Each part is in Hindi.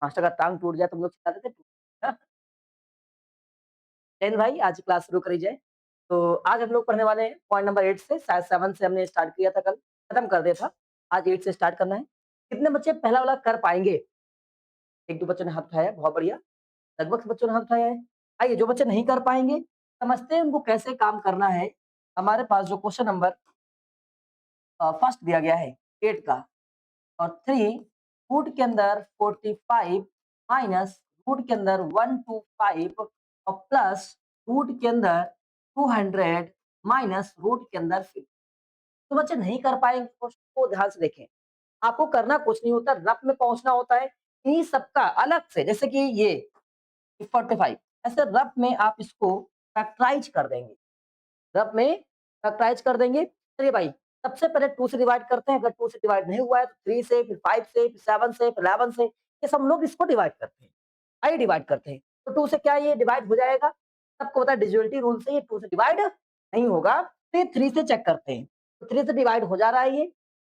मास्टर का टांग टूट जाए तो हम लोग चिल्लाते थे हाँ, जैन भाई आज क्लास शुरू करी जाए। तो आज हम लोग पढ़ने वाले हैं पॉइंट नंबर 8 से, शायद 7 से हमने स्टार्ट किया था कल, खत्म कर दिया था। आज 8 से स्टार्ट करना है। कितने बच्चे पहला वाला कर पाएँगे? 1-2 बच्चों ने हाथ उठाया, बहुत बढ़िया। लगभग सब बच्चों ने हाथ उठाया है। आइए जो बच्चे नहीं कर पाएँगे, समझते हैं उनको कैसे काम करना है। हमारे पास जो क्वेश्चन नंबर फर्स्ट दिया गया है 8 का और 3 रूट के अंदर 45 माइनस रूट के अंदर 125 और प्लस रूट के अंदर 200 माइनस रूट के अंदर 50। तो बच्चे नहीं कर पाएंगे क्वेश्चन को ध्यान से देखें। आपको करना कुछ नहीं होता, रफ में पहुंचना होता है। इन्हीं सबका अलग से जैसे कि ये 45 ऐसे रफ में आप इसको फैक्टराइज कर देंगे। रफ में फैक्टराइज कर देंगे। चलिए भाई, सबसे पहले 2 से डिवाइड करते हैं। अगर 2 से डिवाइड नहीं हुआ है तो 3 से, फिर 5 से, फिर 7 से, फिर 11 से, ये सब लोग इसको डिवाइड करते हैं। आइए डिवाइड करते हैं। तो 2 से क्या ये डिवाइड हो जाएगा? सबको पता है डिविजिबिलिटी रूल से ये 2 से डिवाइड नहीं होगा। तो ये 3 से चेक करते हैं। तो 3 से डिवाइड हो जा रहा है ये।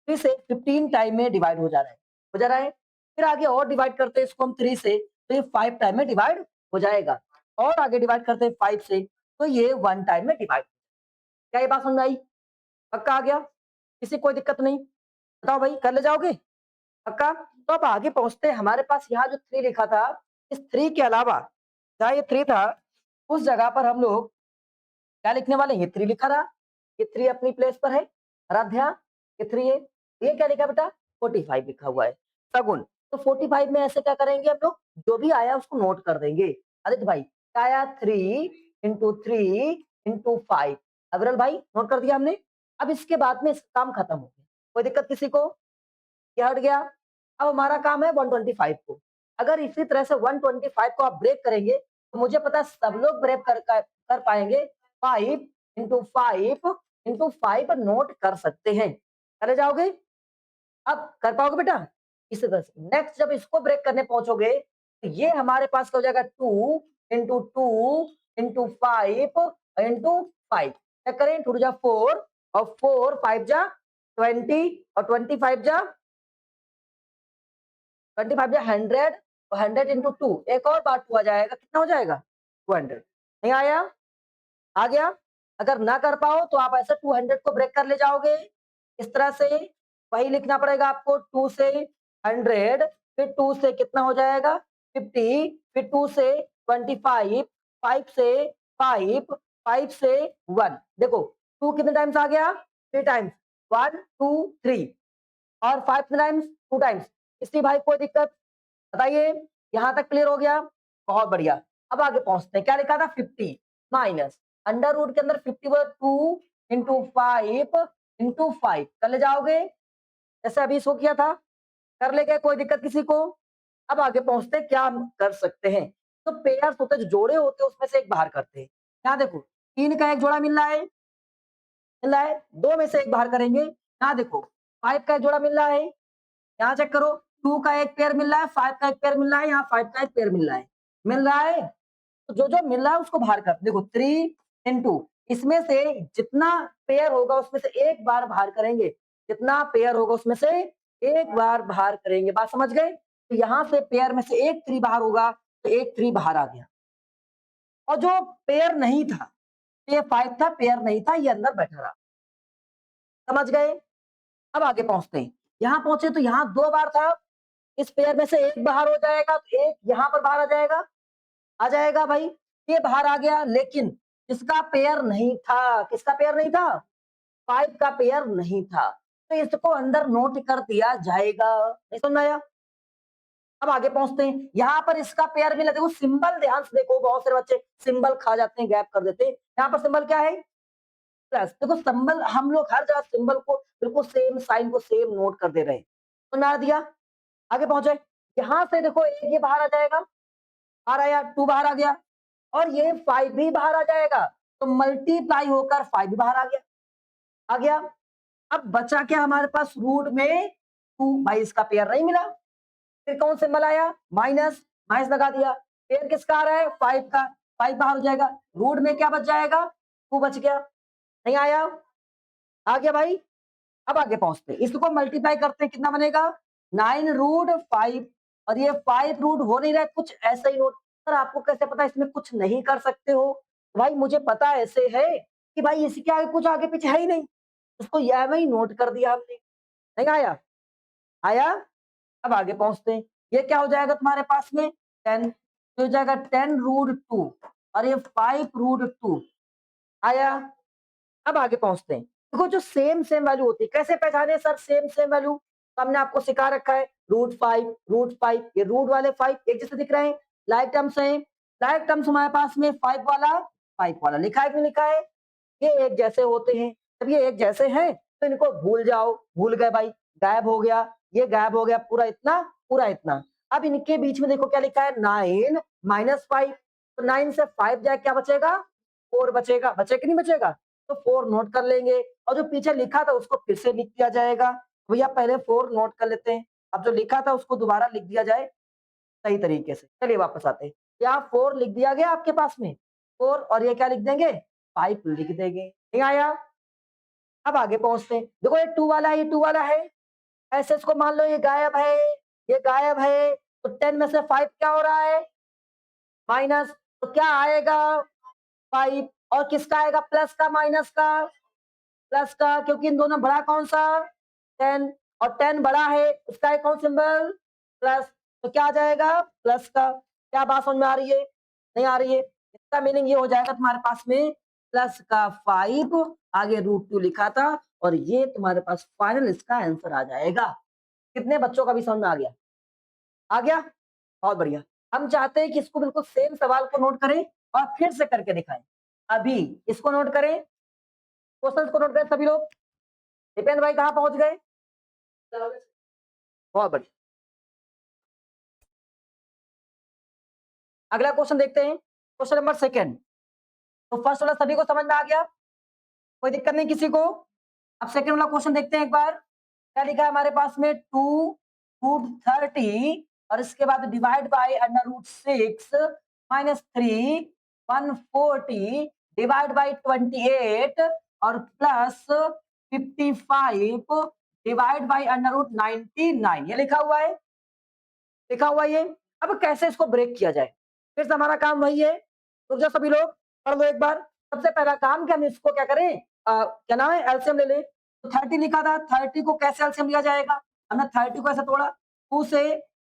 3 से 15 टाइम में डिवाइड हो जा रहा है। हो जा रहा है। फिर आगे और डिवाइड करते हैं इसको हम 3 से, तो ये 5 टाइम में डिवाइड हो जाएगा। और आगे डिवाइड करते हैं 5 से, तो ये 1 टाइम में डिवाइड। क्या ये बात समझ में आई? पक्का आ गया? किसी को कोई दिक्कत नहीं? बताओ भाई, कर ले जाओगे? पक्का? तो अब आगे पहुँचते हैं। हमारे पास यहाँ जो 3 लिखा था, इस 3 के अलावा जहाँ ये 3 था, उस जगह पर हम लोग क्या लिखने वाले हैं? ये 3 लिखा रहा। ये 3 अपनी प्लेस पर है। आराध्या, ये 3 है। ये क्या लिखा बेटा? 45 लिखा हुआ है। सगुन। तो 45 में ऐसे क्या करेंगे हम लोग? जो भी आया उसको नोट कर देंगे। आदित्य भाई, क्या आया? 3 इंटू 3 इंटू 5। अविरल भाई, नोट कर दिया हमने। अब इसके बाद में काम खत्म हो गया। कोई दिक्कत किसी को? ये हट गया। अब हमारा काम है 125 को। अगर इसी तरह से 125 को आप ब्रेक करेंगे तो मुझे पता है सब लोग ब्रेक कर पाएंगे। 5 इंटू 5 इंटू 5 नोट कर सकते हैं। चले जाओगे? अब कर पाओगे बेटा? इसी तरह से नेक्स्ट जब इसको ब्रेक करने पहुंचोगे तो ये हमारे पास क्या हो जाएगा? 2 इंटू 5 इंटू 5। क्या करें? 2 जा 4 और 4 5 जा 20 और 25 जा 25 या 100 और 100 इंटू 2 एक और बार 2 आ जाएगा। कितना हो जाएगा? 200। नहीं आया? आ गया? अगर ना कर पाओ तो आप ऐसे 200 को ब्रेक कर ले जाओगे इस तरह से। वही लिखना पड़ेगा आपको। 2 से 100, फिर 2 से कितना हो जाएगा? 50, फिर 2 से 25, 5 से 5, 5 से 1। देखो 2 कितने टाइम्स आ गया? 3 टाइम्स। 1 2 3 और 5 टाइम्स 2 टाइम्स। इसलिए भाई कोई दिक्कत? बताइए, यहाँ तक क्लियर हो गया? बहुत बढ़िया। अब आगे पहुंचते हैं। क्या लिखा था? 50 माइनस अंडर रूट के अंदर 50 वर्ग 2 इंटू 5 इंटू 5 कर ले जाओगे जैसे अभी शो किया था। कर ले गए? कोई दिक्कत किसी को? अब आगे पहुंचते हैं, क्या हम कर सकते हैं। तो पेयर्स होते हैं, जो जोड़े होते हैं उसमें से एक बाहर करते हैं। यहाँ देखो 3 का एक जोड़ा मिल रहा है, मिल रहा है। 2 में से एक बाहर करेंगे। यहाँ देखो 5 का एक जोड़ा मिल रहा है। यहाँ चेक करो 2 का एक पेयर मिल रहा है, 5 का एक पेयर मिल रहा है, यहाँ 5 का एक पेयर मिल रहा है। मिल रहा है। तो जो जो मिल रहा है उसको बाहर कर। देखो 3 इंटू इसमें से जितना पेयर होगा उसमें से एक बार बाहर करेंगे। जितना पेयर होगा उसमें से एक बार बाहर करेंगे। बात समझ गए? तो यहाँ से पेयर में से एक 3 बाहर होगा तो एक 3 बाहर आ गया। और जो पेयर नहीं था, ये 5 था, पेयर नहीं था, ये अंदर बैठा रहा। समझ गए? अब आगे पहुंचते हैं। यहाँ पहुंचे तो यहाँ 2 बार था। इस पेयर में से एक बाहर हो जाएगा तो एक यहाँ पर बाहर आ जाएगा भाई। ये बाहर आ गया, लेकिन जिसका पेयर नहीं था, किसका पेयर नहीं था? 5 का पेयर नहीं था, तो इसको अंदर नोट कर दिया जाएगा। नहीं समझ में आया? अब आगे पहुंचते हैं। यहाँ पर इसका पेयर मिला। देखो सिंबल ध्यान से देखो, बहुत सारे बच्चे सिंबल खा जाते हैं, गैप कर देते हैं। यहाँ पर सिंबल क्या है? प्लस। देखो सिंबल हम लोग हर जगह सिंबल को बिल्कुल सेम, साइन को सेम नोट कर दे रहे हैं। तो ना दिया। आगे पहुंचे। यहाँ से देखो एक ये बाहर आ जाएगा, आ रहा है 2 बाहर आ गया और ये 5 भी बाहर आ जाएगा। तो मल्टीप्लाई होकर 5 भी बाहर आ गया। अब बचा क्या हमारे पास? रूट में 2। भाई इसका पेयर नहीं मिला। फिर कौन सिंबल आया? माइनस। माइनस लगा दिया। पेयर किसका आ रहा है? 5 का। 5 बाहर हो जाएगा। रूट में क्या बच जाएगा? 2 बच गया। नहीं आया? आ गया भाई। अब आगे पहुंचते हैं। इसको मल्टीप्लाई करते हैं, कितना बनेगा? 9 रूट 5 और ये 5 रूट हो नहीं रहा है, कुछ ऐसा ही नोट। सर आपको कैसे पता इसमें कुछ नहीं कर सकते हो? भाई मुझे पता ऐसे है कि भाई इसके आगे कुछ आगे पीछे है ही नहीं, उसको यह में ही नोट कर दिया हमने। नहीं आया? आया? अब आगे पहुंचते हैं। ये क्या हो जाएगा तुम्हारे पास में 10, तो हो जाएगा 10 रूट 2 और ये 5 रूट 2 आया। अब आगे पहुंचते हैं। देखो जो सेम सेम वैल्यू होती है, कैसे पहचाने सर सेम सेम वैल्यू? तो हमने आपको सिखा रखा है रूट 5 ये रूट वाले 5 एक जैसे दिख रहे हैं, लाइक टर्म्स हैं। लाइक टर्म्स हमारे पास में 5 वाला लिखा है कि नहीं लिखा है? ये एक जैसे होते हैं। जब ये एक जैसे हैं तो इनको भूल जाओ, भूल गए भाई, गायब हो गया, ये गायब हो गया पूरा इतना, पूरा इतना। अब इनके बीच में देखो क्या लिखा है 9 माइनस 5, तो 9 से 5 जाए क्या बचेगा? 4 बचेगा, बचे कि नहीं बचेगा? तो 4 नोट कर लेंगे और जो पीछे लिखा था उसको फिर से लिख दिया जाएगा। भैया पहले 4 नोट कर लेते हैं, अब जो लिखा था उसको दोबारा लिख दिया जाए सही तरीके से। चलिए वापस आते हैं। क्या 4 लिख दिया गया आपके पास में? 4 और ये क्या लिख देंगे? 5 लिख देंगे। नहीं आया? अब आगे पहुंचते हैं। देखो ये 2 वाला है, ये 2 वाला है। ऐसे इसको मान लो ये गायब है, ये गायब है, तो 10 में से 5 क्या हो रहा है? माइनस, तो क्या आएगा? 5। और किसका आएगा? प्लस का माइनस का? प्लस का, क्योंकि इन दोनों बड़ा कौन सा? 10, और 10 बड़ा है, उसका है कौन सिंबल? प्लस। तो क्या आ जाएगा? प्लस का। क्या बात समझ में आ रही है? नहीं आ रही है? इसका मीनिंग ये हो जाएगा तुम्हारे पास में प्लस का 5 आगे रूट 2 लिखा था और ये तुम्हारे पास फाइनल इसका आंसर आ जाएगा। कितने बच्चों का भी समझ में आ गया? आ गया? बहुत बढ़िया। हम चाहते हैं कि इसको बिल्कुल सेम सवाल को नोट करें और फिर से करके दिखाएं। अभी इसको नोट करें, क्वेश्चन को नोट करें सभी लोग। दीपेंद्र भाई कहाँ पहुंच गए? बहुत बढ़िया। अगला क्वेश्चन देखते हैं, क्वेश्चन नंबर 2। तो फर्स्ट वाला सभी को समझ में आ गया, कोई दिक्कत नहीं किसी को? अब सेकंड वाला क्वेश्चन देखते हैं एक बार। क्या लिखा है हमारे पास में? 2 रूट 30 और इसके बाद divide by under root 6 minus 3 140 divide by 28 और plus 55 divide by under root 99। ये लिखा हुआ है, लिखा हुआ ये। अब कैसे इसको ब्रेक किया जाए? फिर से हमारा काम वही है, तो जो सभी लोग पढ़ लो एक बार। सबसे पहला काम कि हम इसको क्या करें, क्या नाम है, एलसीएम ले लें। तो 30 लिखा था, 30 को कैसे एलसीएम लिया जाएगा? हमने 30 को ऐसे तोड़ा, 2 से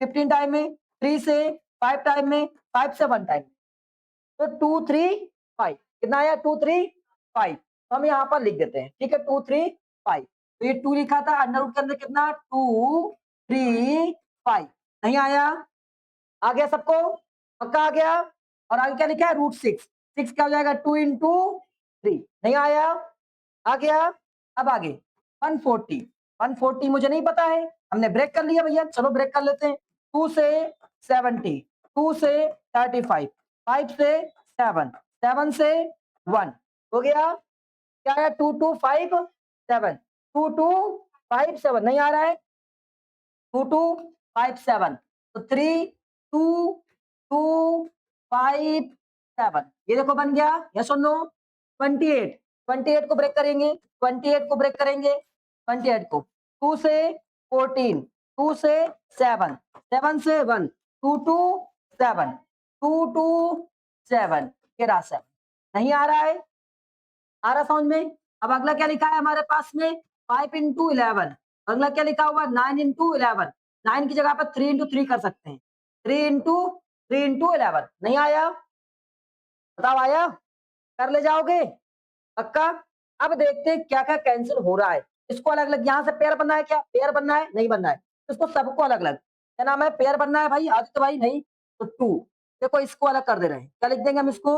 15 टाइम में, 3 से 5 टाइम में, 5 से 1 टाइम। तो 2 3 5 कितना आया? 2 3 5। तो हम यहाँ पर लिख देते हैं, ठीक है, 2 3 5। तो ये 2 लिखा था, अंडर रूट के अंदर कितना? 2 3 5। नहीं आया? आ गया सबको? पक्का आ गया? और आगे क्या लिखा है? रूट 6। 6 क्या हो जाएगा? 2 इंटू 3। नहीं आया? आ गया? अब आगे 140। 140 मुझे नहीं पता है, हमने ब्रेक कर लिया भैया, चलो ब्रेक कर लेते हैं। 2 से 70, 2 से 35, 5 से 7, 7 से 1 हो गया। क्या है? 2 2 5 7, 2 2 5 7। नहीं आ रहा है? 2 2 5 7, तो 3 2 2 5 7। ये देखो बन गया, यस और नो? 28, 28 को ब्रेक करेंगे, 28 को ब्रेक करेंगे, 28 को 2 से 14, 2 से 7, 7 से 1, 2 2 7, 2 2 7, ये रहा 7। नहीं आ रहा है? आ रहा समझ में? अब अगला क्या लिखा है हमारे पास में? 5 इंटू 11। अगला क्या लिखा हुआ? 9 इंटू 11। 9 की जगह पर 3 इंटू 3 कर सकते हैं, 3 इंटू 11। नहीं आया? बताओ आया? कर ले जाओगे पक्का? अब देखते हैं क्या क्या कैंसिल हो रहा है। इसको अलग अलग यहाँ से पेयर बनना है, क्या पेयर बनना है? नहीं बनना है, इसको सबको अलग अलग, क्या नाम है, पेयर बनना है भाई। आदित्य भाई नहीं, तो 2। देखो इसको अलग कर दे रहे हैं, क्या लिख देंगे हम इसको?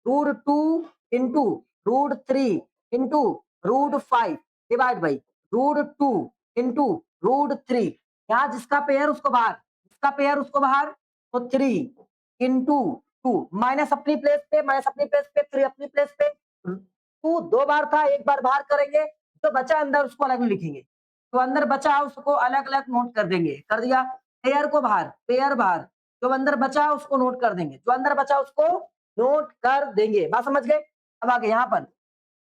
Root 2 into root 3 into root 5 divide by root 2 into root 3। यहाँ जिसका पेयर उसको बाहर, जिसका पेयर उसको बाहर, तो 3 इंटू 2 माइनस अपनी प्लेस पे, माइनस अपनी प्लेस पे, 3 अपनी प्लेस पे। 2 2 बार था, एक बार बाहर करेंगे, तो बचा अंदर उसको अलग लिखेंगे, तो अंदर बचा उसको अलग अलग नोट कर देंगे। कर दिया? पेयर को बाहर, पेयर बाहर, जो अंदर बचा उसको नोट कर देंगे, जो अंदर बचा उसको नोट कर देंगे। बात समझ गए? अब आगे यहाँ पर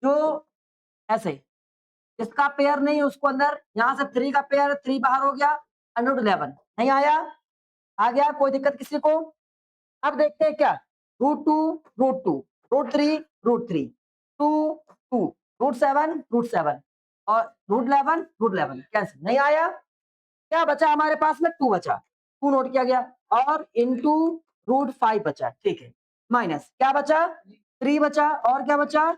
जो ऐसे इसका पेयर नहीं उसको अंदर, यहाँ से 3 का पेयर, 3 बाहर हो गया, अंडर रूट 11। नहीं आया? आ गया, कोई दिक्कत किसी को? अब देखते हैं क्या, √2 √2 √3 √3 2 2 √7 √7 और √11 कैंसिल, नहीं आया। क्या बचा हमारे पास में? 2 बचा, 2 नोट किया गया और इंटू √5 बचा, ठीक है। माइनस क्या बचा? 3 बचा और क्या बचा?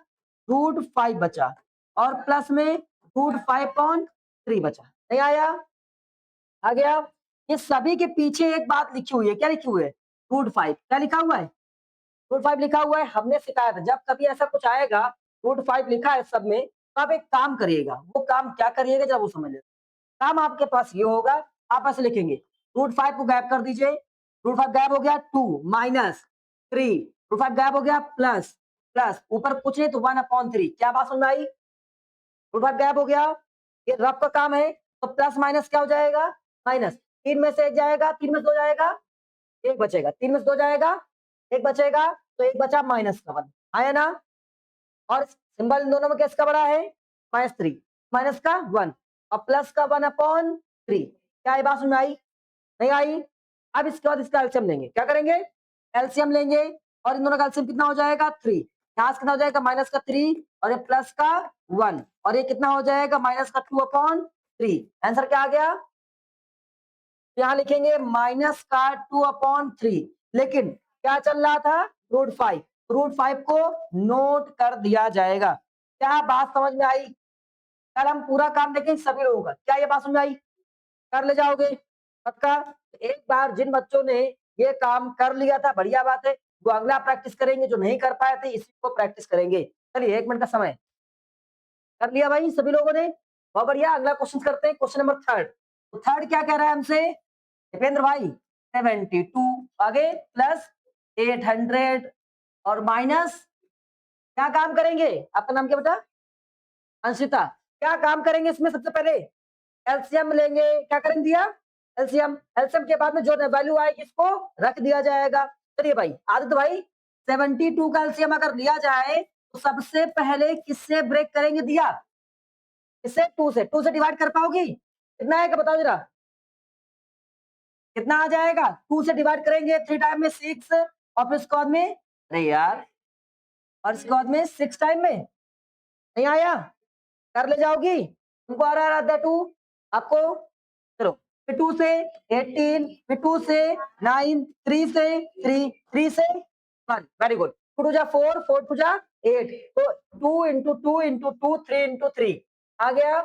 √5 बचा और प्लस में √5/3 बचा, नहीं आया। आ गया। ये सभी के पीछे एक बात लिखी हुई है, क्या लिखी हुई है? √5, क्या लिखा हुआ है? √5 लिखा हुआ है। हमने सिखाया था जब कभी ऐसा कुछ आएगा √5 लिखा है सब में, तो आप एक काम करिएगा, वो काम क्या करिएगा जब वो समझ लेते। काम आपके पास ये होगा, आप ऐसे लिखेंगे, √5 को गायब कर दीजिए, √5 गायब हो गया, 2 -3 √5 गायब हो गया, प्लस प्लस ऊपर कुछ नहीं तो 1/3। क्या बात समझ में आई? √5 गायब हो गया, ये रफ का काम है, तो प्लस माइनस क्या हो जाएगा? माइनस। 3 में से 1 जाएगा, 3 में से 2 जाएगा, 1 बचेगा, 3 में से 2 जाएगा, 1 बचेगा, तो 1 बचा माइनस का 1, आया ना। और सिंबल इन दोनों में किसका बड़ा है? -3, माइनस का 1 और प्लस का 1/3। क्या ये बात समझ में आई? नहीं आई। अब इसके बाद इसका एलसीएम लेंगे, क्या करेंगे? एलसीएम लेंगे और इन दोनों का एलसीएम कितना हो जाएगा? 3। यहाँ से कितना हो जाएगा? माइनस का 3 और ये प्लस का 1 और ये कितना हो जाएगा? माइनस का 2/3। आंसर क्या आ गया? यहाँ लिखेंगे माइनस का 2/3, लेकिन क्या चल रहा था? √5, √5 को नोट कर दिया जाएगा। क्या बात समझ में आई? कल हम पूरा काम देखेंगे सभी लोगों का, क्या ये बात समझ में आई? कर ले जाओगे पक्का? एक बार जिन बच्चों ने ये काम कर लिया था, बढ़िया बात है, वो अगला प्रैक्टिस करेंगे, जो नहीं कर पाए थे इसी को प्रैक्टिस करेंगे। चलिए 1 मिनट का समय कर लिया भाई सभी लोगों ने, बहुत बढ़िया। अगला क्वेश्चन करते हैं, क्वेश्चन नंबर 3। तो 3 क्या कह रहा है हमसे दीपेंद्र भाई? 72 आगे प्लस 800 और माइनस क्या काम करेंगे? आपका नाम क्या बेटा? अंशिता। क्या काम करेंगे इसमें? सबसे पहले एलसीएम लेंगे, क्या करेंगे? दिया एलसीएम, एलसीएम के बाद में जो वैल्यू आएगी इसको रख दिया जाएगा। चलिए भाई आदित्य भाई, 72 का एलसीएम अगर लिया जाए तो सबसे पहले किससे ब्रेक करेंगे? दिया इससे 2 से डिवाइड कर पाओगी? कितना आएगा बताओ जरा, कितना आ जाएगा? 2 से डिवाइड करेंगे, 3 टाइम में 6 और फिर उसके बाद में, अरे यार, और इसके बाद में 6 टाइम में, नहीं आया? कर ले जाओगी? तुमको आ रहा है 2 आपको? चलो फिर 2 से 18, फिर 2 से 9, 3 से 3, 3 से 1, वेरी गुड। 2 जा 4, 4 2 जा 8, तो 2 इंटू 2 इंटू 2 3 इंटू 3 आ गया।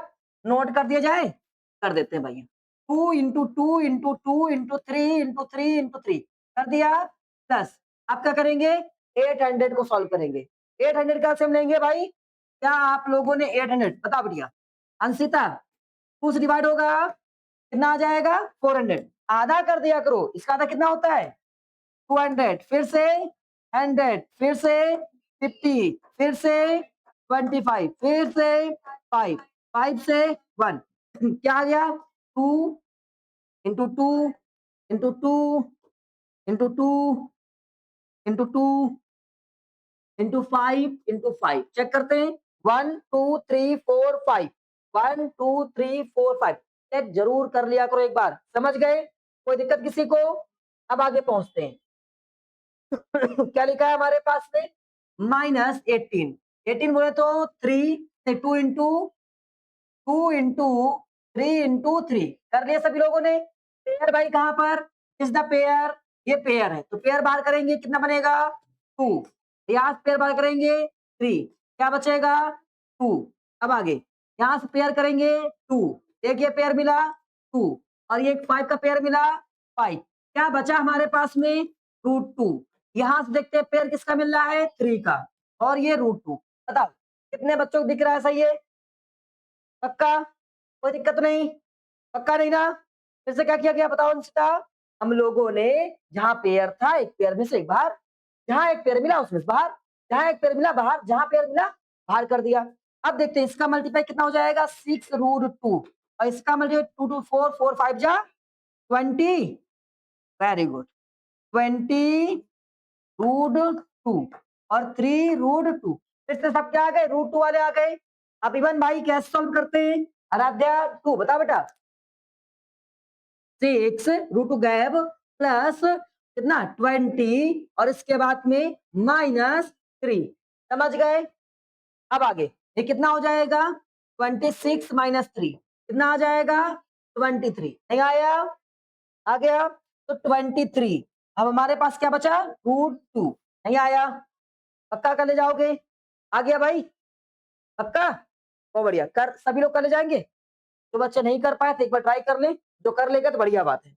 नोट कर दिया जाए? कर देते हैं भैया, 2 into 2 into 2 into 3 into 3 into 3 कर दिया, प्लस आप क्या करेंगे? 800 को सॉल्व करेंगे। 800 का सेम लेंगे भाई। क्या आप लोगों ने 800 बता बढ़िया? अंशिता 2 से डिवाइड होगा, कितना आ जाएगा? 400। आधा कर दिया करो, इसका आधा कितना होता है? 200, फिर से 100, फिर से 50, फिर से 25, फिर से 5, 5 से 1 क्या आ गया? 2 into 2 into 2 into 2 into 2 into 5 into 5। Check करते हैं, 1 2 3 4 5, 1 2 3 4 5। चेक जरूर कर लिया करो एक बार, समझ गए? कोई दिक्कत किसी को? अब आगे पहुंचते हैं। क्या लिखा है हमारे पास में? -18, 18 बोले तो 3 से 2 इंटू 3 इंटू 3 कर लिया सभी लोगों ने। पेयर भाई कहां पर? इज द पेयर, ये पेयर है तो पेयर बाहर करेंगे, कितना बनेगा? 2। यहां से पेयर बाहर करेंगे 3, क्या बचेगा? 2। अब आगे यहां से पेयर करेंगे 2, एक ये पेयर मिला 2 और ये 5 का पेयर मिला 5, क्या बचा हमारे पास में? √2। यहां से देखते हैं पेयर किसका मिल रहा है? 3 का और ये √2। बताओ कितने बच्चों को दिख रहा है? सही है पक्का? कोई दिक्कत नहीं? पक्का नहीं ना? फिर से क्या किया गया बताओ अंशिता? हम लोगों ने जहां पेयर था एक पेयर में से एक बाहर, जहां एक पेयर मिला उसमें से बाहर, जहां एक पेयर मिला बाहर, जहां पेयर मिला बाहर कर दिया। अब देखते हैं इसका मल्टीप्लाई कितना हो जाएगा? 6√2 और इसका मल्टीप्लाई 2 2 4 4 5 जा 20, वेरी गुड, 20√2 और 3√2। फिर से सब क्या आ गए? √2 वाले आ गए। अब इवन भाई कैसे सॉल्व करते हैं? आराध्या 2 बता बेटा। 6 √2 गायब, प्लस कितना 20 और इसके बाद में -3। समझ गए? अब आगे ये कितना हो जाएगा 26 - 3 कितना आ जाएगा 23। नहीं आया? आ गया तो 23। अब हमारे पास क्या बचा √2। नहीं आया? पक्का कर ले जाओगे? आ गया भाई? पक्का? बहुत बढ़िया। कर सभी लोग कर ले जाएंगे? जो बच्चे नहीं कर पाए तो एक बार ट्राई कर ले, जो कर लेगा तो बढ़िया बात है।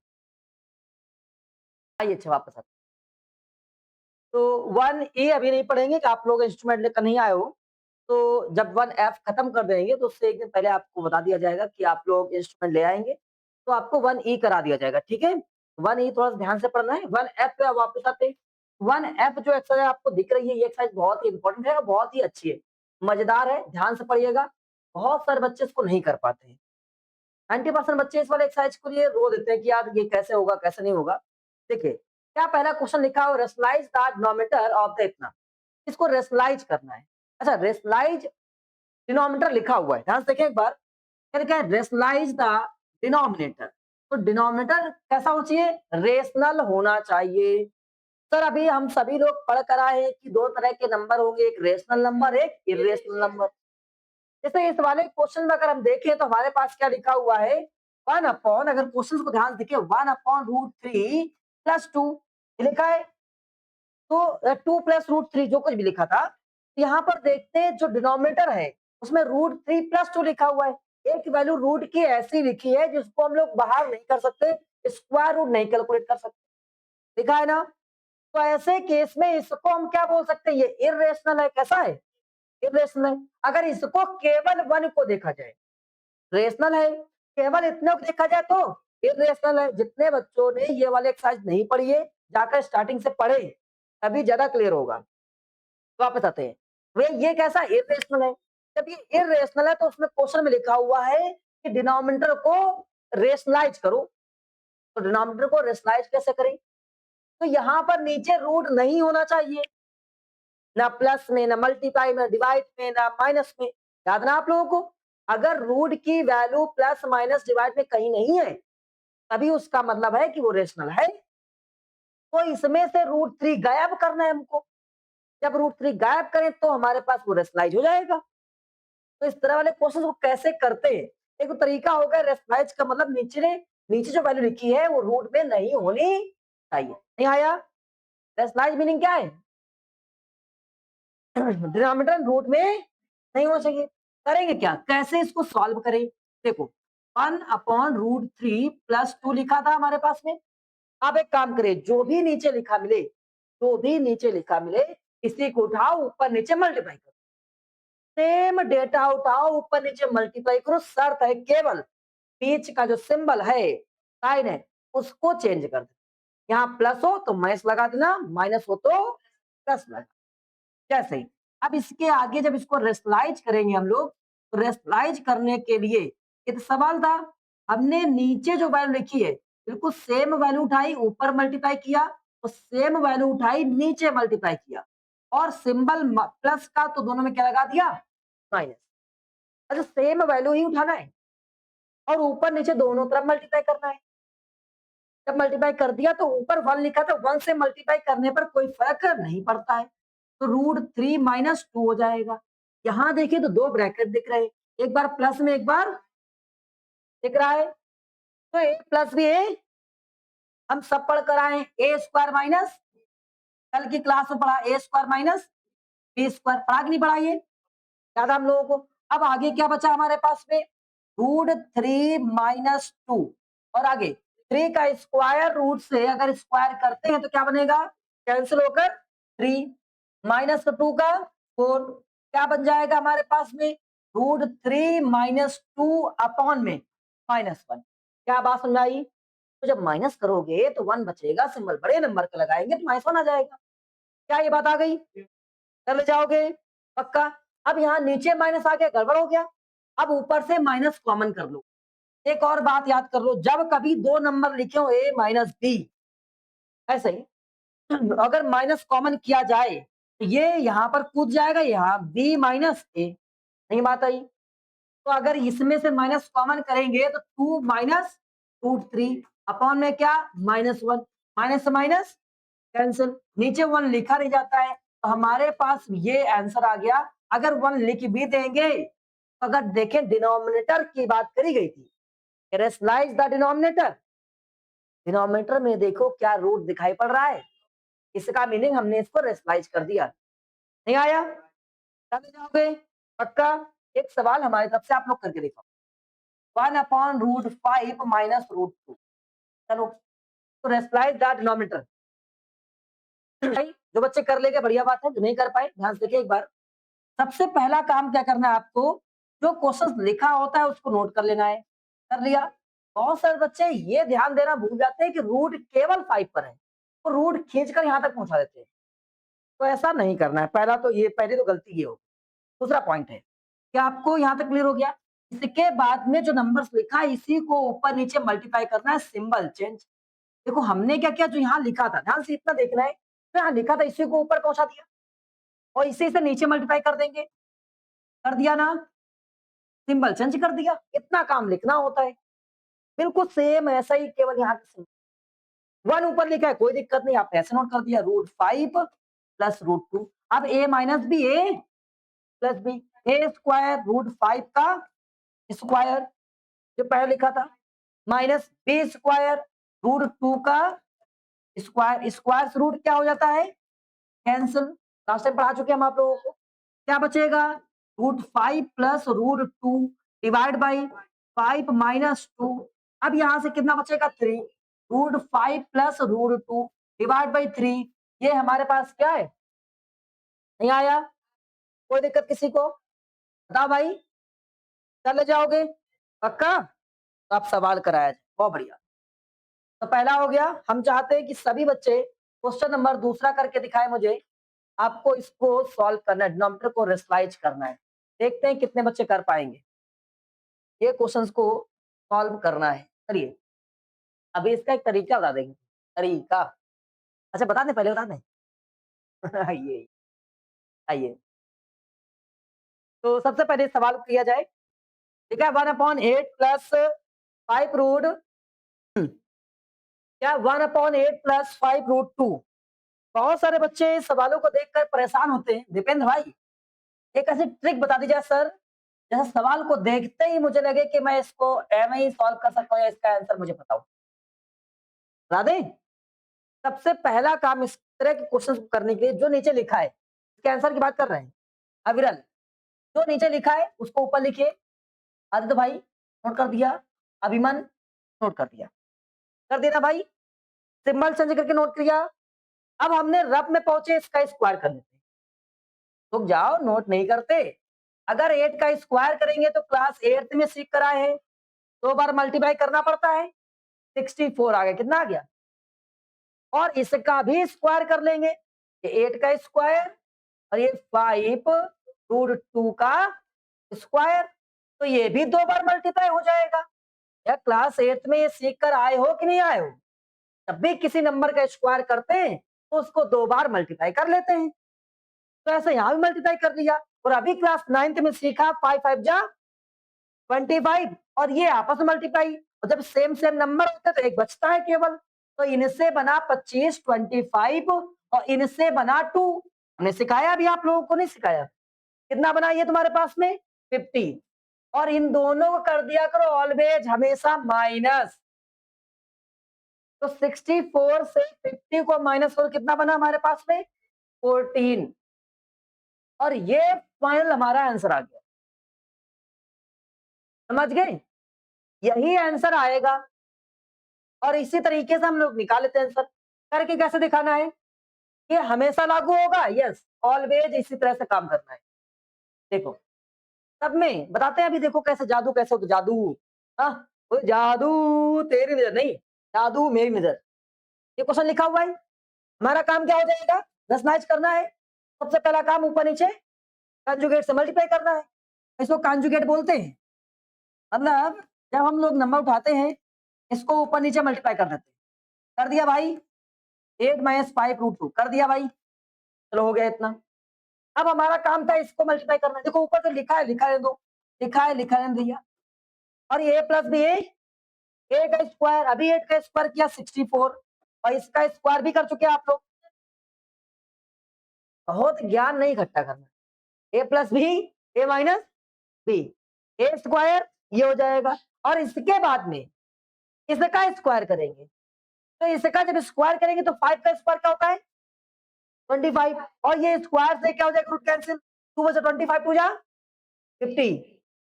आइए अच्छा वापस आते तो 1A अभी नहीं पढ़ेंगे कि आप लोग इंस्ट्रूमेंट लेकर नहीं आए हो। तो जब 1F खत्म कर देंगे तो उससे एक दिन पहले आपको बता दिया जाएगा कि आप लोग इंस्ट्रूमेंट ले आएंगे, तो आपको 1E करा दिया जाएगा। ठीक है? 1E थोड़ा सा ध्यान से पढ़ना है। 1F पे आप वापस आते हैं। 1F जो एक्सरसाइज आपको दिख रही है ये एक्सरसाइज बहुत ही इंपॉर्टेंट है और बहुत ही अच्छी है, मजेदार है, ध्यान से पढ़िएगा। बहुत सारे बच्चे इसको नहीं कर पाते हैं। 90% बच्चे इस वाले एक्सरसाइज को लिए रो देते हैं कि यार ये कैसे होगा कैसे नहीं होगा। देखिए क्या पहला क्वेश्चन लिखा हो rationalize the denominator of the इतना, इसको रेशनलाइज करना है। अच्छा रेशनलाइज डिनोमिनेटर लिखा हुआ है, ध्यान से देखिए एक बार। क्या लिखा है रेशनलाइज द डिनोमिनेटर, तो डिनोमिनेटर कैसा होना चाहिए रेशनल होना चाहिए। सर अभी हम सभी लोग पढ़ कर आए हैं कि दो तरह के नंबर होंगे, एक रेशनल नंबर एक इरेशनल नंबर। जैसे इस वाले क्वेश्चन में अगर हम देखें तो हमारे पास क्या लिखा हुआ है 1 अपॉन, अगर क्वेश्चन को ध्यान से देखिए 1/√3 + 2 लिखा है। तो 2 + √3 जो कुछ भी लिखा था, यहाँ पर देखते हैं जो डिनोमिनेटर है उसमें √3 + 2 लिखा हुआ है। एक वैल्यू रूट की ऐसी लिखी है जिसको हम लोग बाहर नहीं कर सकते, स्क्वायर रूट नहीं कैलकुलेट कर सकते, लिखा है ना। तो ऐसे केस में इसको हम क्या बोल सकते हैं, ये इर्रेशनल है। कैसा है इरेशनल है। अगर इसको केवल 1 को देखा जाए रेशनल है, केवल इतने को देखा जाए तो इरेशनल है। जितने बच्चों ने ये वाले एक्सरसाइज नहीं पढ़ी है जाकर स्टार्टिंग से पढ़े तभी ज्यादा क्लियर होगा। तो वापस आते हैं वे ये कैसा इरेशनल है। जब ये इरेशनल है तो उसमें क्वेश्चन में लिखा हुआ है कि डिनोमिनेटर को रेशनलाइज करो। तो डिनोमिनेटर को रेशनलाइज कैसे करें, तो यहाँ पर नीचे रूट नहीं होना चाहिए, ना प्लस में ना मल्टीप्लाई में डिवाइड में ना माइनस में। याद ना आप लोगों को, अगर रूट की वैल्यू प्लस माइनस डिवाइड में कहीं नहीं है तभी उसका मतलब है कि वो रेशनल है। तो इसमें से √3 गायब करना है हमको। जब √3 गायब करें तो हमारे पास वो रेशनलाइज हो जाएगा। तो इस तरह वाले क्वेश्चन को कैसे करते हैं, एक तो तरीका होगा रेशनलाइज का मतलब नीचे जो वैल्यू लिखी है वो रूट में नहीं होनी चाहिए। नहीं आया? रेशनलाइज मीनिंग क्या है डिनोमिनेटर रूट में नहीं होना चाहिए। करेंगे क्या, कैसे इसको सॉल्व करें। देखो 1/√3 + 2 लिखा था हमारे पास में। आप एक काम करें, जो भी नीचे लिखा मिले इसी को उठाओ ऊपर नीचे मल्टीप्लाई करो। सेम डेटा उठाओ ऊपर नीचे मल्टीप्लाई करो। शर्त है केवल बीच का जो सिंबल है साइन है उसको चेंज कर दो। यहाँ प्लस हो तो माइनस लगा देना, माइनस हो तो प्लस लगा, जैसे ही। अब इसके आगे जब इसको रेशनलाइज करेंगे हम लोग, तो रेशनलाइज करने के लिए एक सवाल था, हमने नीचे जो वैल्यू लिखी है बिल्कुल सेम वैल्यू उठाई ऊपर मल्टीप्लाई किया, तो सेम वैल्यू उठाई नीचे मल्टीप्लाई किया, और सिंबल प्लस का तो दोनों में क्या लगा दिया माइनस। अच्छा सेम वैल्यू ही उठाना है और ऊपर नीचे दोनों तरफ मल्टीप्लाई करना है। जब मल्टीप्लाई कर दिया तो ऊपर 1 लिखा था, 1 से मल्टीप्लाई करने पर कोई फर्क नहीं पड़ता है, तो √3 - 2 हो जाएगा। यहाँ देखिए तो दो ब्रैकेट दिख रहे हैं, एक बार प्लस में एक बार दिख रहा है, तो a प्लस भी a हम सब पढ़ कर आए a² माइनस, कल की क्लास में पढ़ा a² - b² पढ़ा कि नहीं पढ़ा ये याद है हम लोगों को। अब आगे क्या बचा हमारे पास में √3 - 2 और आगे 3 का स्क्वायर रूट से अगर स्क्वायर करते हैं तो क्या बनेगा कैंसिल होकर 3 -2 का 4 क्या बन जाएगा हमारे पास में √3 - 2 अपॉन में -1। क्या बात समझ आई। तो जब माइनस करोगे तो 1 बचेगा, सिंबल बड़े नंबर का लगाएंगे तो -1 आ जाएगा। क्या ये बात आ गई, कर ले जाओगे पक्का। अब यहाँ नीचे माइनस आ गया, गड़बड़ हो गया। अब ऊपर से माइनस कॉमन कर लो। एक और बात याद कर लो, जब कभी दो नंबर लिखे हो a - b ऐसे ही अगर माइनस कॉमन किया जाए तो ये यहाँ पर कूद जाएगा, यहाँ b - a। नहीं बात आई। तो अगर इसमें से माइनस कॉमन करेंगे तो 2 - √3 अपॉन में क्या -1। माइनस से माइनस कैंसिल, नीचे 1 लिखा नहीं जाता है, तो हमारे पास ये आंसर आ गया। अगर 1 लिख भी देंगे, अगर देखें डिनोमिनेटर की बात करी गई थी, रेशनलाइज द डिनोमिनेटर, डिनोमिनेटर में देखो क्या रूट दिखाई पड़ रहा है, इसका मीनिंग हमने इसको रेशनलाइज कर दिया। नहीं आया? कर जाओगे पक्का? एक सवाल हमारी तरफ से आप लोग करके देखो, 1/√5 माइनस √2, चलो तो रेशनलाइज द डिनोमिनेटर। जो बच्चे कर लेंगे बढ़िया बात है, जो नहीं कर पाए ध्यान से देखिए एक बार। सबसे पहला काम क्या करना है आपको, जो क्वेश्चन लिखा होता है उसको नोट कर लेना है। कर लिया? बहुत सारे बच्चे ये ध्यान देना भूल जाते हैं कि रूट केवल 5 पर है, तो रूट खींचकर यहाँ तक पहुंचा देते हैं, तो ऐसा नहीं करना है। पहला तो ये, पहली तो गलती ये हो। दूसरा पॉइंट है कि आपको यहाँ तक क्लियर हो गया, इसके बाद में जो नंबर्स लिखा है इसी को ऊपर नीचे मल्टीप्लाई करना है, सिंबल चेंज। देखो हमने क्या किया, जो यहाँ लिखा था ध्यान से इतना देखना है, तो यहाँ लिखा था इसी को ऊपर पहुंचा दिया और इसी से नीचे मल्टीप्लाई कर देंगे। कर दिया ना, सिंबल चेंज कर दिया, इतना काम लिखना होता है। बिल्कुल सेम ऐसा ही, केवल यहाँ पे 1 ऊपर लिखा है, कोई दिक्कत नहीं, आपने ऐसे नोट कर दिया, √5 प्लस √2। अब a minus B A plus B, A square √5 का स्क्वायर जो पहले लिखा था, माइनस बी स्क्वायर √2 का स्क्वायर, स्क्वायर से रूट क्या हो जाता है, कैंसिल। लास्ट टाइम पढ़ा चुके हम आप लोगों को। क्या बचेगा, √5 प्लस √2 डिवाइड बाई 5 माइनस 2। अब यहां से कितना बचेगा, 3, √5 प्लस √2 डिवाइड बाई 3। ये हमारे पास क्या है, नहीं आया? कोई दिक्कत किसी को? बताओ भाई, चले जाओगे पक्का? तो आप सवाल कराया जाए, बहुत बढ़िया। तो पहला हो गया, हम चाहते हैं कि सभी बच्चे क्वेश्चन नंबर दूसरा करके दिखाए मुझे। आपको इसको सॉल्व करना है, डिनोमिनेटर को रेशनलाइज करना है। देखते हैं कितने बच्चे कर पाएंगे ये क्वेश्चंस को सॉल्व करना है। चलिए अभी इसका एक तरीका बता देंगे, तरीका। अच्छा बता दें, पहले बता दें। आइए आइए, तो सबसे पहले सवाल किया जाए, ठीक है। 1/8 प्लस 5 रूट, क्या 1/8 प्लस 5 √2। बहुत सारे बच्चे इस सवालों को देखकर परेशान होते हैं। दीपेंद्र भाई एक ऐसी ट्रिक बता दीजिए सर, जैसे सवाल को देखते ही मुझे लगे कि मैं इसको एम ही सॉल्व कर सकता हूँ या इसका आंसर मुझे पता हो। बता दें, सबसे पहला काम इस तरह के क्वेश्चन को करने के लिए, जो नीचे लिखा है इसके आंसर की बात कर रहे हैं अविरल, जो नीचे लिखा है उसको ऊपर लिखिए। आदित्य भाई नोट कर दिया, अभिमन नोट कर दिया ना भाई, सिंबल चेंज करके नोट किया। अब हमने रफ में पहुंचे, इसका स्क्वायर कर लेते हैं। तुम जाओ, नोट नहीं करते। अगर 8 का स्क्वायर करेंगे तो क्लास 8th में सीख कर आए हैं, 2 बार मल्टीप्लाई करना पड़ता है, 64 आ गया। कितना आ गया? और इसका भी स्क्वायर कर लेंगे, ये 8 का स्क्वायर और ये 5 √2 का स्क्वायर, तो ये भी 2 बार मल्टीप्लाई हो जाएगा। या क्लास 8th में ये सीख कर आए हो कि नहीं आए हो? जब भी किसी नंबर का स्क्वायर करते हैं तो उसको 2 बार मल्टीप्लाई कर लेते हैं, तो ऐसे यहाँ भी मल्टीप्लाई कर लिया। और अभी क्लास 9th में सीखा 5 5 जा 25, और ये आपस में मल्टीप्लाई, और जब सेम सेम नंबर होते हैं तो एक बचता है केवल, तो इनसे बना 25 25 और इनसे बना 2। हमने सिखाया, अभी आप लोगों को नहीं सिखाया। कितना बना ये तुम्हारे पास में, 50, और इन दोनों को कर दिया करो ऑलवेज हमेशा माइनस। तो 64 से 50 को माइनस करो, कितना बना हमारे पास में, 14, और ये फाइनल हमारा आंसर आ गया। समझ गए? यही आंसर आएगा, और इसी तरीके से हम लोग निकाल लेते हैं आंसर। करके कैसे दिखाना है, ये हमेशा लागू होगा, यस ऑलवेज इसी तरह से काम करना है। देखो सब में बताते हैं, अभी देखो कैसे जादू कैसे होता, जादू। हाँ, वो जादू तेरी नजर नहीं, जादू मेरी नजर। ये क्वेश्चन लिखा हुआ है, हमारा काम क्या हो जाएगा, रसनाइज करना है। सबसे पहला काम ऊपर नीचे कंजुगेट से मल्टीप्लाई करना है, इसको कंजुगेट बोलते हैं। मतलब जब हम लोग नंबर उठाते हैं इसको ऊपर नीचे मल्टीप्लाई कर देते हैं। कर दिया भाई, 8 माइनस 5 √2 कर दिया भाई, चलो हो गया इतना। अब हमारा काम था इसको मल्टीप्लाई करना। देखो ऊपर तो लिखा है, लिखा है दो, लिखा है भैया। और ये प्लस बी ए का स्क्वायर, अभी 8 का स्क्वायर किया 64, और इसका स्क्वायर भी कर चुके हैं आप लोग। बहुत ज्ञान नहीं इकट्ठा करना। ए plus B, A minus B, A square ये हो जाएगा। और इसके बाद में इसका स्क्वायर करेंगे, तो इसका जब स्क्वायर करेंगे तो 5 का स्क्वायर क्या होता है 25, और ये स्क्वायर से क्या हो जाएगा रूट कैंसिल, 2 बचा 25 टू जा 50,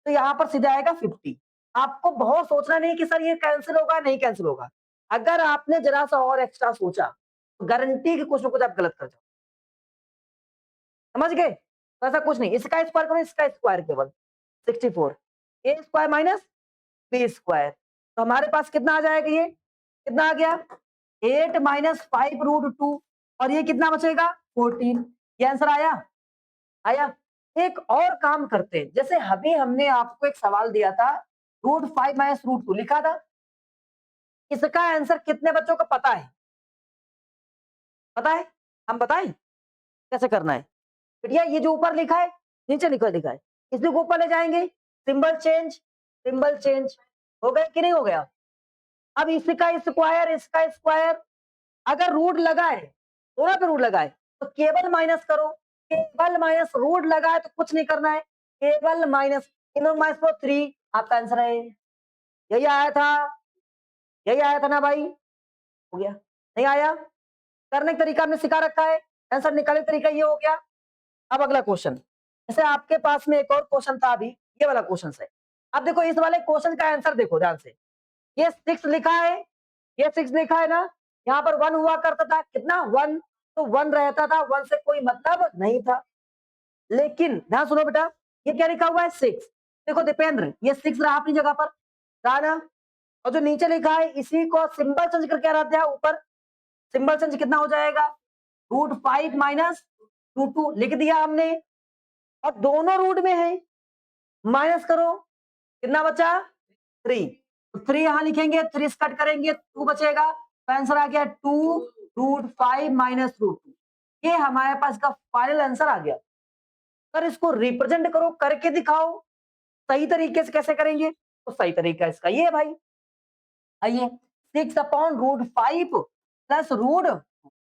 तो यहाँ पर सीधा आएगा 50। आपको बहुत सोचना नहीं कि सर ये कैंसिल होगा नहीं कैंसिल होगा। अगर आपने जरा सा और एक्स्ट्रा सोचा तो गारंटी कि कुछ ना कुछ आप गलत कर जाओ। समझ गए? तो ऐसा कुछ नहीं, इसका स्क्वायर करो, इसका स्क्वायर केवल 64, ए स्क्वायर माइनस बी स्क्वायर, तो हमारे पास कितना आ जाएगा, ये कितना आ गया 8 माइनस 5 रूट 2, और ये कितना बचेगा 14। ये आंसर आया। आया। एक और काम करते हैं, जैसे अभी हमने आपको एक सवाल दिया था रूट 5 माइनस रूट 2 लिखा था, इसका आंसर कितने बच्चों को पता है? पता है? हम बताएं कैसे करना है? बेटिया ये जो ऊपर लिखा है नीचे लिखा है, इसी को ऊपर ले जाएंगे, सिंबल चेंज हो गया कि नहीं हो गया? अब इसका स्क्वायर अगर रूट लगाए, दोनों पे रूट लगाए तो केवल माइनस करो, केवल माइनस, रूट लगाए तो कुछ नहीं करना है, केवल माइनस, इन माइनस को 3, आपका आंसर है। यही आया था, यही आया था ना भाई? हो गया। नहीं आया? करने का तरीका हमने सिखा रखा है, आंसर निकालने का तरीका ये हो गया। अब अगला क्वेश्चन, जैसे आपके पास में एक और क्वेश्चन था अभी, ये वाला क्वेश्चन है। अब देखो इस वाले क्वेश्चन का आंसर देखो ध्यान से, ये 6 लिखा है, ये 6 लिखा है ना, यहाँ पर 1 हुआ करता था, कितना 1, तो 1 रहता था, 1 से कोई मतलब नहीं था। लेकिन ध्यान सुनो बेटा, ये क्या लिखा हुआ है 6, देखो दीपेंद्र ये 6 रहा अपनी जगह पर, रहा ना, और जो नीचे लिखा है इसी को सिंबल चेंज करके रख दिया ऊपर, सिंबल चेंज कितना हो जाएगा रूट 5 माइनस रूट 2 लिख दिया हमने, और दोनों रूट में है, माइनस करो कितना बचा 3, तो 3 यहां लिखेंगे, 3 कट करेंगे 2 बचेगा, तो आंसर आ गया 2 रूट 5 माइनस रूट 2, ये हमारे पास का फाइनल आंसर आ गया। पर इसको रिप्रेजेंट करो, करके दिखाओ सही तरीके से, कैसे करेंगे? तो सही तरीका इसका ये है भाई, आइए 6 अपॉन रूट 5 प्लस रूट,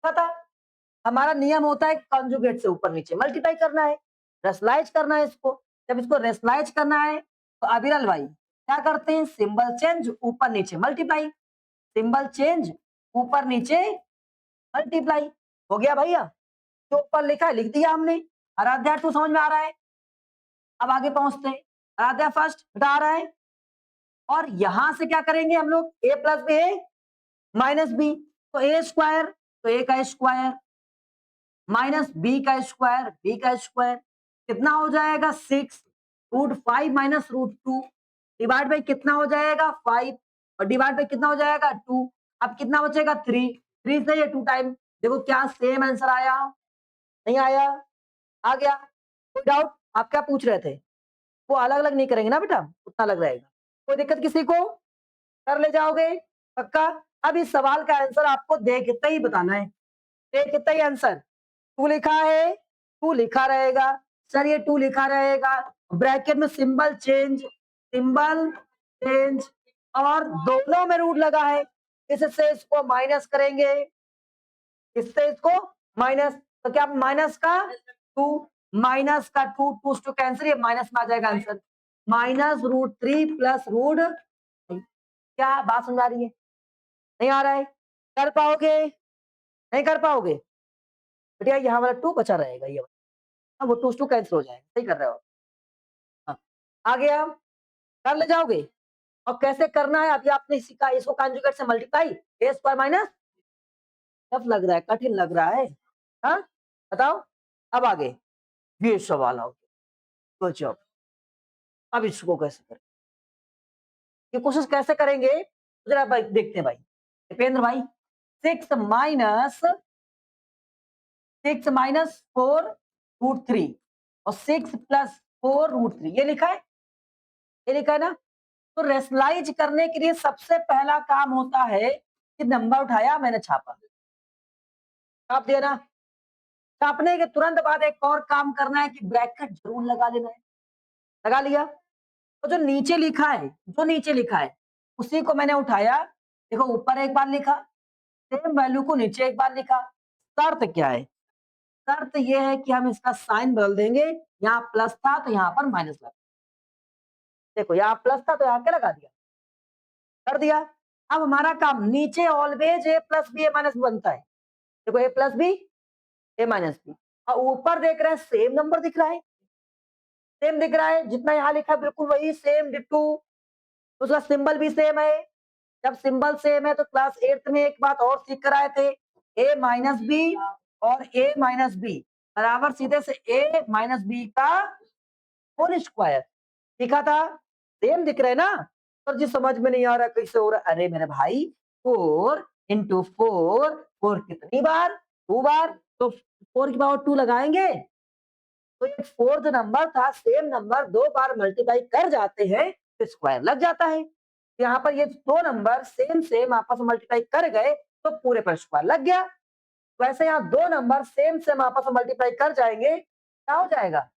पता हमारा नियम होता है कॉन्जुगेट से ऊपर नीचे मल्टीप्लाई करना है, रेशनलाइज करना है इसको। जब इसको रेशनलाइज करना है तो अविरल भाई क्या करते हैं, सिंबल चेंज ऊपर नीचे मल्टीप्लाई, सिंबल चेंज ऊपर नीचे मल्टीप्लाई, हो गया भैया। जो ऊपर लिखा है लिख दिया हमने। आराध्या 2 समझ में आ रहा है? अब आगे पहुंचते हैं, आराध्या फर्स्ट बता रहा है, और यहां से क्या करेंगे हम लोग, A plus B minus B, तो ए स्क्वायर, तो ए का स्क्वायर माइनस बी का स्क्वायर कितना हो जाएगा 6 root 5 minus root 2 divide by कितना हो जाएगा 5, और डिवाइड बाई कितना हो जाएगा 2, अब कितना बचेगा 3, 3 से ये 2 टाइम, देखो क्या सेम आंसर आया नहीं आया? आ गया। कोई डाउट? आप क्या पूछ रहे थे? वो अलग अलग नहीं करेंगे ना बेटा, उतना अलग रहेगा, कोई दिक्कत किसी को? कर ले जाओगे पक्का? अब इस सवाल का आंसर आपको देखते ही बताना है, देखते ही आंसर, 2 लिखा है 2 लिखा रहेगा, सर ये 2 लिखा रहेगा, ब्रैकेट में सिंबल चेंज, सिंबल चेंज, और दोनों में रूट लगा है, इससे इसको माइनस करेंगे, इससे इसको माइनस, तो क्या माइनस का 2, माइनस का 2, 2 टू कैंसिल, ये माइनस में आ जाएगा answer, minus root 3 plus root, क्या बात समझ आ रही है? नहीं आ रहा है? कर पाओगे नहीं कर पाओगे? बेटा यहाँ वाला 2 बचा रहेगा, ये वाला वो 2 कैंसिल हो जाएगा, सही कर रहे हो। हाँ, आ गया, कर ले जाओगे? और कैसे करना है अभी आपने सीखा, इसको कॉन्जुगेट से मल्टीप्लाई, ए स्क्वायर माइनस, टफ लग रहा है, कठिन लग रहा है, हाँ बताओ। अब आगे ये सवाल आओ, गुड जॉब। अब इसको कैसे करें, ये कोशिश कैसे करेंगे जरा भाई देखते हैं भाई दीपेंद्र भाई, 6 माइनस 4 रूट 3 और 6 प्लस 4 रूट 3, ये लिखा है, ये लिखा है ना। तो रेशनलाइज करने के लिए सबसे पहला काम होता है कि नंबर उठाया मैंने छापा, छाप दिया ना, छापने के तुरंत बाद एक और काम करना है कि ब्रैकेट जरूर लगा लेना है, लगा लिया। तो जो नीचे लिखा है, जो नीचे लिखा है उसी को मैंने उठाया, देखो ऊपर एक बार लिखा सेम वैल्यू को नीचे एक बार लिखा। शर्त क्या है? शर्त ये है कि हम इसका साइन बदल देंगे, यहाँ प्लस था तो यहाँ पर माइनस लगा। देखो यहाँ प्लस था तो यहाँ क्या लगा दिया, कर दिया। अब हमारा काम नीचे always A plus B A minus B बनता है। देखो A plus B A minus B, और ऊपर देख रहे हैं सेम नंबर दिख रहा है, सेम दिख रहा है, जितना यहाँ लिखा है बिल्कुल वही सेम डिट्टू। उसका सिंबल भी सेम है। जब सिंबल सेम है तो क्लास 8th में एक बात और सीख कर आए थे, ए माइनस बी और ए माइनस बी बराबर सीधे से ए माइनस बी का होल स्क्वायर सीखा था। सेम दिख रहे ना? पर जी समझ में नहीं आ रहा कैसे हो रहा है। अरे मेरे भाई 4 इंटू 4, 4 कितनी बार? 2 बार, तो 4 की पावर 2 लगाएंगे तो ये फोर्थ नंबर था, सेम नंबर 2 बार मल्टीप्लाई कर जाते हैं तो स्क्वायर लग जाता है। यहाँ पर ये दो नंबर सेम सेम आपस में मल्टीप्लाई कर गए तो पूरे पर स्क्वायर लग गया। वैसे यहाँ दो नंबर सेम सेम आपस में मल्टीप्लाई कर जाएंगे, क्या हो जाएगा?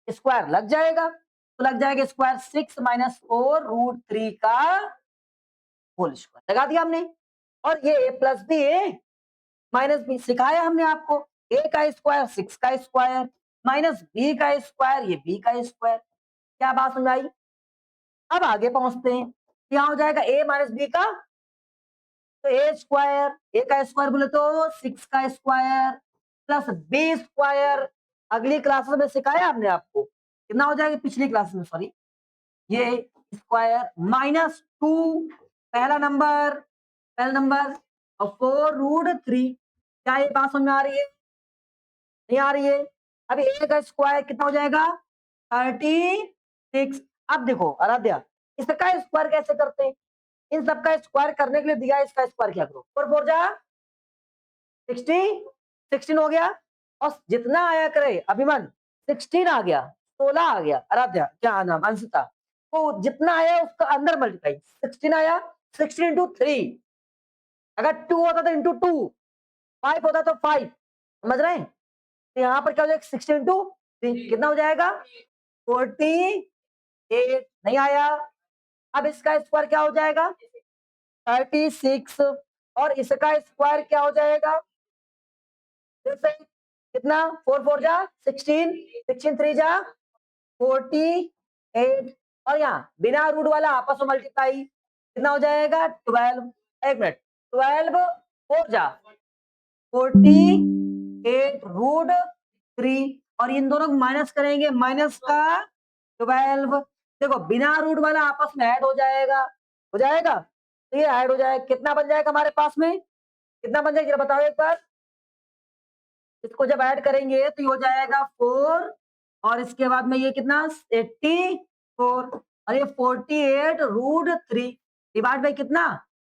स्क्वायर लग जाएगा। तो लग जाएगा स्क्वायर 6 माइनस 4 रूट 3 का होल स्क्वायर लगा दिया हमने। और ये ए plus B A minus B सिखाया हमने आपको, ए का स्क्वायर 6 का स्क्वायर माइनस बी का स्क्वायर ये बी का स्क्वायर। क्या बात समझ आई? अब आगे पहुंचते हैं, क्या हो जाएगा ए माइनस बी का, तो ए स्क्वायर, ए का स्क्वायर बोले तो 6 का स्क्वायर प्लस बी स्क्वायर। अगली क्लास में सिखाया हमने आपको, कितना हो जाएगा पिछली क्लास में, सॉरी, ये स्क्वायर माइनस 2 पहला नंबर और 4 रूट 3। क्या ये बात समझ में आ रही है? नहीं आ रही है? अभी ए का स्क्वायर कितना हो जाएगा? 36। अब देखो आराध्या, इसका स्क्वायर कैसे करते हैं? इन सबका स्क्वायर करने के लिए दिया, इसका स्क्वायर क्या करो, 4 4 जा 60, 16 हो गया। और जितना आया करे अभिमन 16 आ गया, 16 आ गया, आराध्या क्या नाम अंशिता, तो जितना आया उसका अंदर मल्टीप्लाई 16 आया, 16 इंटू 3। अगर 2 होता तो इंटू 2, 5 होता तो 5, समझ रहे हैं? तो यहाँ पर क्या हो जाएगा 16 इंटू 3 कितना हो जाएगा? 48। नहीं आया। अब इसका स्क्वायर क्या हो जाएगा? 36। और इसका स्क्वायर क्या हो जाएगा? फिर से कितना? 4 4 जा 16, 16 3 जा 48। और यहाँ बिना रूट वाला आपस में मल्टीप्लाई कितना हो जाएगा? 12। एक मिनट, 12 4 जा 48 रूट 3, और इन दोनों को माइनस करेंगे, माइनस का 12। देखो बिना रूट वाला आपस में ऐड हो जाएगा, हो जाएगा, तो ये ऐड हो जाएगा, कितना बन जाएगा हमारे पास में? कितना बन जाएगा जरा बताओ एक बार। इसको जब ऐड करेंगे तो ये हो जाएगा 4, और इसके बाद में ये कितना 84, और ये 48 रूट 3 डिवाइड बाई कितना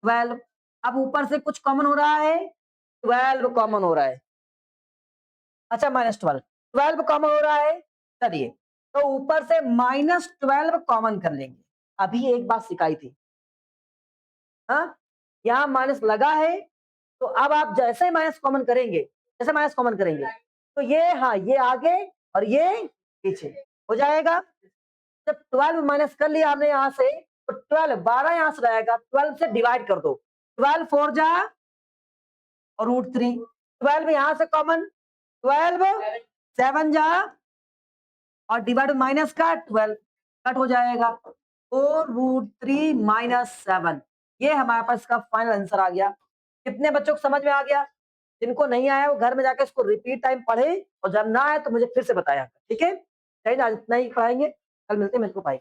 12। अब ऊपर से कुछ कॉमन हो रहा है, 12 कॉमन हो रहा है। अच्छा -12, 12 कॉमन हो रहा है। चलिए तो ऊपर से -12 कॉमन कर लेंगे। अभी एक बात सिखाई थी, हाँ, यहाँ माइनस लगा है तो अब आप जैसे ही माइनस कॉमन करेंगे, जैसे माइनस कॉमन करेंगे तो ये, हाँ, ये आगे और ये पीछे हो जाएगा। जब 12 माइनस कर लिया हमने यहाँ से, तो 12 यहाँ से रहेगा, 12 से डिवाइड कर दो, 12 4 जा और रूट 3, 12 यहाँ से कॉमन, 12 7 जा और डिवाइड माइनस का 12 कट हो जाएगा, 4 रूट 3 माइनस 7। ये हमारे पास का फाइनल आंसर आ गया। कितने बच्चों को समझ में आ गया? जिनको नहीं आया वो घर में जाकर इसको रिपीट टाइम पढ़े, और जब ना आए तो मुझे फिर से बताया, ठीक है? आज इतना ही पढ़ाएंगे, कल मिलते हैं, मेरे को पाई।